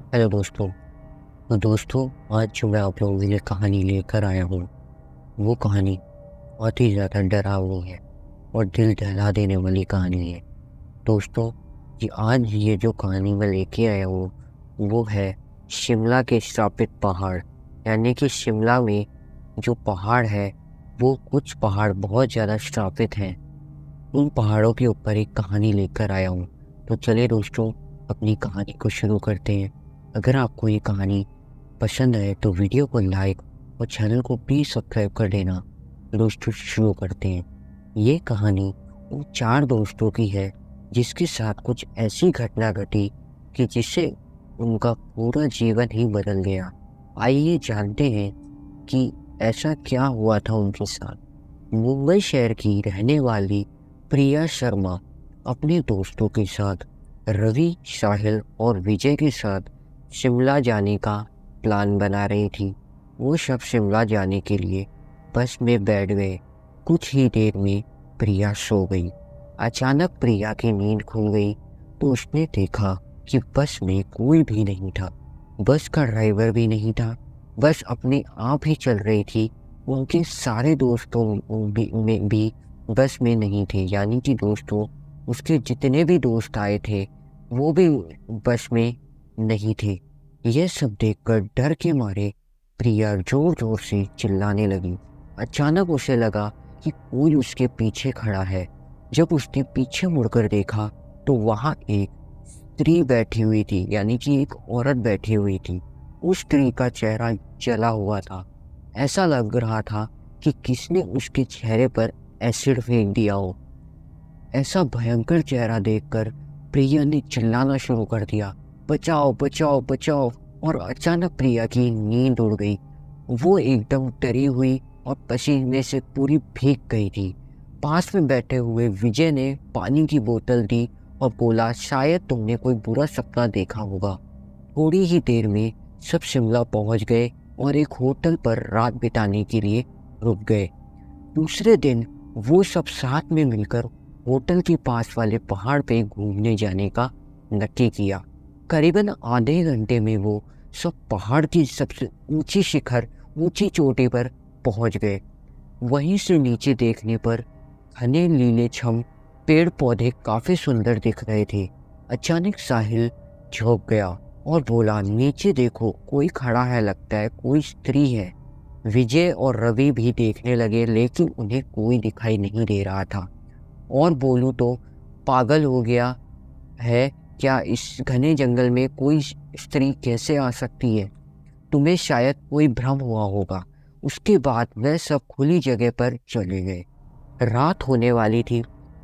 Hello दोस्तों। तो दोस्तों, आज जो मैं आप लोगों के लिए कहानी लेकर आया हूँ, वो कहानी बहुत ही ज़्यादा डरावनी है और दिल दहला देने वाली कहानी है। दोस्तों, जी आज ये जो कहानी मैं लेके आया हूँ, वो है शिमला के श्रापित पहाड़। यानी कि शिमला में जो पहाड़ है, वो कुछ पहाड़ बहुत ज़्यादा श्रापित हैं। उन पहाड़ों के ऊपर एक कहानी लेकर आया हूँ। तो चलिए दोस्तों, अपनी कहानी को शुरू करते हैं। अगर आपको ये कहानी पसंद आए तो वीडियो को लाइक और चैनल को प्लीज़ सब्सक्राइब कर देना। दोस्तों, शुरू करते हैं। ये कहानी उन 4 दोस्तों की है जिसके साथ कुछ ऐसी घटना घटी कि जिससे उनका पूरा जीवन ही बदल गया। आइए जानते हैं कि ऐसा क्या हुआ था उनके साथ। मुंबई शहर की रहने वाली प्रिया शर्मा अपने दोस्तों के साथ रवि, साहिल और विजय के साथ शिमला जाने का प्लान बना रही थी। वो सब शिमला जाने के लिए बस में बैठ गए। कुछ ही देर में प्रिया सो गई। अचानक प्रिया की नींद खुल गई तो उसने देखा कि बस में कोई भी नहीं था। बस का ड्राइवर भी नहीं था। बस अपने आप ही चल रही थी। उनके सारे दोस्तों में भी बस में नहीं थे। यानी कि दोस्तों, उसके जितने भी दोस्त आए थे वो भी बस में नहीं थे। यह सब देखकर डर के मारे प्रिया जोर जोर से चिल्लाने लगी। अचानक उसे लगा कि कोई उसके पीछे खड़ा है। जब उसने पीछे मुड़कर देखा तो वहां एक स्त्री बैठी हुई थी। यानी कि एक औरत बैठी हुई थी। उस स्त्री का चेहरा जला हुआ था। ऐसा लग रहा था कि किसने उसके चेहरे पर एसिड फेंक दिया हो। ऐसा भयंकर चेहरा देखकर प्रिया ने चिल्लाना शुरू कर दिया, बचाओ बचाओ बचाओ। और अचानक प्रिया की नींद उड़ गई। वो एकदम डरी हुई और पसीने से पूरी भीग गई थी। पास में बैठे हुए विजय ने पानी की बोतल दी और बोला, शायद तुमने कोई बुरा सपना देखा होगा। थोड़ी ही देर में सब शिमला पहुंच गए और एक होटल पर रात बिताने के लिए रुक गए। दूसरे दिन वो सब साथ में मिलकर होटल के पास वाले पहाड़ पे घूमने जाने का नक्की किया। करीबन आधे घंटे में वो सब पहाड़ की सबसे ऊंची शिखर, ऊंची चोटी पर पहुंच गए। वहीं से नीचे देखने पर घने लीले छम पेड़ पौधे काफी सुंदर दिख रहे थे। अचानक साहिल झोंक गया और बोला, नीचे देखो, कोई खड़ा है, लगता है कोई स्त्री है। विजय और रवि भी देखने लगे लेकिन उन्हें कोई दिखाई नहीं दे रहा था। और बोलूं तो पागल हो गया है क्या, इस घने जंगल में कोई स्त्री कैसे आ सकती है? तुम्हें शायद कोई भ्रम हुआ होगा। उसके बाद वह सब खुली जगह पर चले गए। रात होने वाली थी,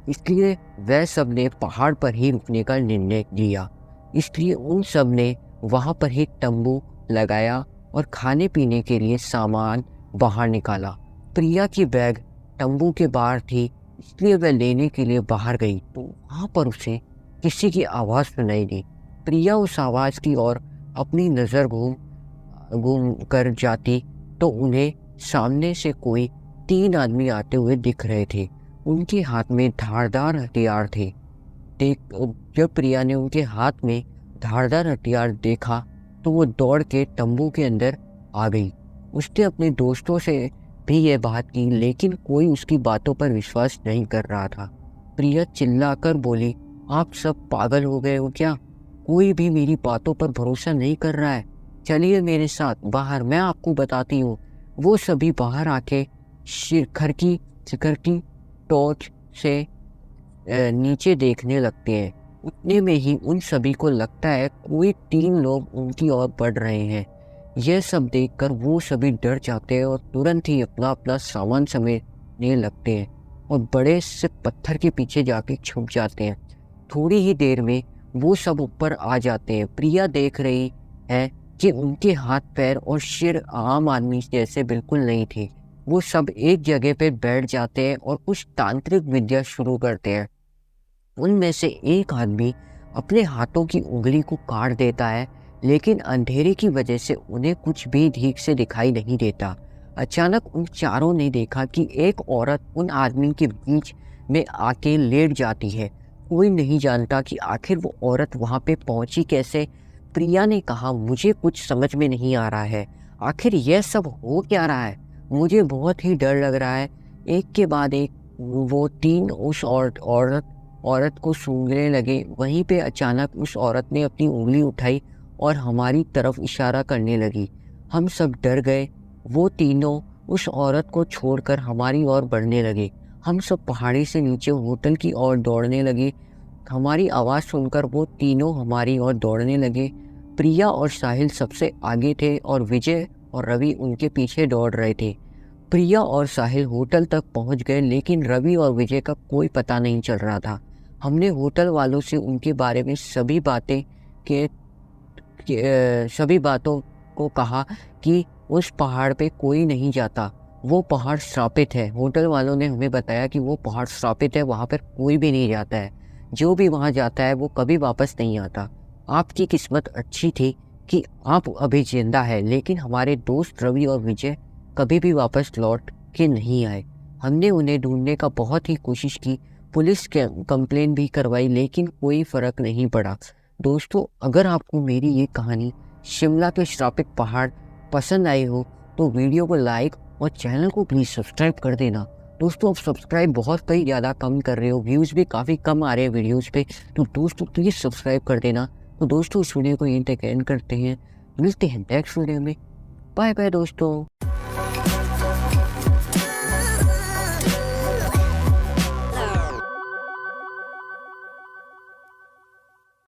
इसलिए वह सब ने पहाड़ पर ही रुकने का निर्णय लिया। इसलिए उन सब ने वहां पर ही तंबू लगाया और खाने पीने के लिए सामान बाहर निकाला। प्रिया की बैग तंबू के बाहर थी, इसलिए वह लेने के लिए बाहर गई तो वहां पर उसे किसी की आवाज़ सुनाई दी। प्रिया उस आवाज़ की ओर अपनी नज़र घूम घूम कर जाती तो उन्हें सामने से कोई 3 आदमी आते हुए दिख रहे थे। उनके हाथ में धारदार हथियार थे। देख जब प्रिया ने उनके हाथ में धारदार हथियार देखा तो वो दौड़ के तंबू के अंदर आ गई। उसने अपने दोस्तों से भी यह बात की लेकिन कोई उसकी बातों पर विश्वास नहीं कर रहा था। प्रिया चिल्लाकर बोली, आप सब पागल हो गए हो क्या? कोई भी मेरी बातों पर भरोसा नहीं कर रहा है। चलिए मेरे साथ बाहर, मैं आपको बताती हूँ। वो सभी बाहर आके शिखर की टॉर्च से नीचे देखने लगते हैं। उतने में ही उन सभी को लगता है कोई 3 लोग उनकी ओर बढ़ रहे हैं। यह सब देखकर वो सभी डर जाते हैं और तुरंत ही अपना अपना सामान समेटने लगते हैं और बड़े से पत्थर के पीछे जाके छुप जाते हैं। थोड़ी ही देर में वो सब ऊपर आ जाते हैं। प्रिया देख रही है कि उनके हाथ पैर और सिर आम आदमी जैसे बिल्कुल नहीं थे। वो सब एक जगह पे बैठ जाते हैं और कुछ तांत्रिक विद्या शुरू करते हैं। उनमें से एक आदमी अपने हाथों की उंगली को काट देता है लेकिन अंधेरे की वजह से उन्हें कुछ भी ठीक से दिखाई नहीं देता। अचानक उन चारों ने देखा कि एक औरत उन आदमी के बीच में आके लेट जाती है। कोई नहीं जानता कि आखिर वो औरत वहां पे पहुंची कैसे। प्रिया ने कहा, मुझे कुछ समझ में नहीं आ रहा है, आखिर यह सब हो क्या रहा है, मुझे बहुत ही डर लग रहा है। एक के बाद एक वो तीन उस औरत को सूंघने लगे। वहीं पे अचानक उस औरत ने अपनी उंगली उठाई और हमारी तरफ इशारा करने लगी। हम सब डर गए। वो तीनों उस औरत को छोड़कर हमारी ओर बढ़ने लगे। हम सब पहाड़ी से नीचे होटल की ओर दौड़ने लगे। हमारी आवाज़ सुनकर वो तीनों हमारी ओर दौड़ने लगे। प्रिया और साहिल सबसे आगे थे और विजय और रवि उनके पीछे दौड़ रहे थे। प्रिया और साहिल होटल तक पहुंच गए, लेकिन रवि और विजय का कोई पता नहीं चल रहा था। हमने होटल वालों से उनके बारे में सभी बातों को कहा कि उस पहाड़ पे कोई नहीं जाता, वो पहाड़ श्रापित है। होटल वालों ने हमें बताया कि वो पहाड़ श्रापित है, वहाँ पर कोई भी नहीं जाता है। जो भी वहाँ जाता है वो कभी वापस नहीं आता। आपकी किस्मत अच्छी थी कि आप अभी जिंदा है, लेकिन हमारे दोस्त रवि और विजय कभी भी वापस लौट के नहीं आए। हमने उन्हें ढूंढने का बहुत ही कोशिश की, पुलिस के कंप्लेन भी करवाई, लेकिन कोई फ़र्क नहीं पड़ा। दोस्तों, अगर आपको मेरी ये कहानी शिमला के श्रापित पहाड़ पसंद आई हो तो वीडियो को लाइक और चैनल को प्लीज़ सब्सक्राइब कर देना। दोस्तों, आप सब्सक्राइब बहुत कई ज़्यादा कम कर रहे हो, व्यूज़ भी काफ़ी कम आ रहे हैं वीडियोज़ पे, तो दोस्तों प्लीज़ सब्सक्राइब कर देना। तो दोस्तों, इस वीडियो को यहीं तक एंड करते हैं, मिलते हैं नेक्स्ट वीडियो में। बाय बाय दोस्तों।